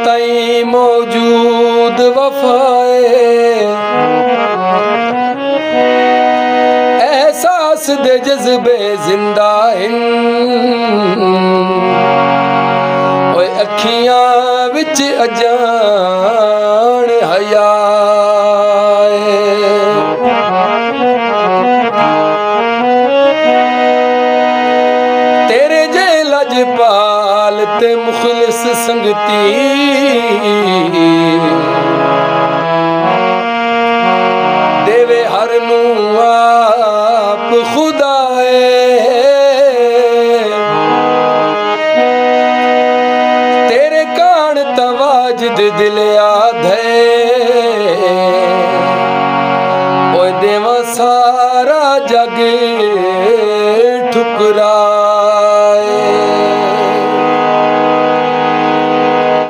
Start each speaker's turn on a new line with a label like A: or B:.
A: ताई मौजूद वफाए एहसास दे जज्बे जिंदा हिन ओए अखियां विच अजान हया तेरे जे लजपाल ते मुखलिस संगती देवे हर नू आप खुदाए तेरे कान तवाजिद दिल आधे ओए देवा सारा जग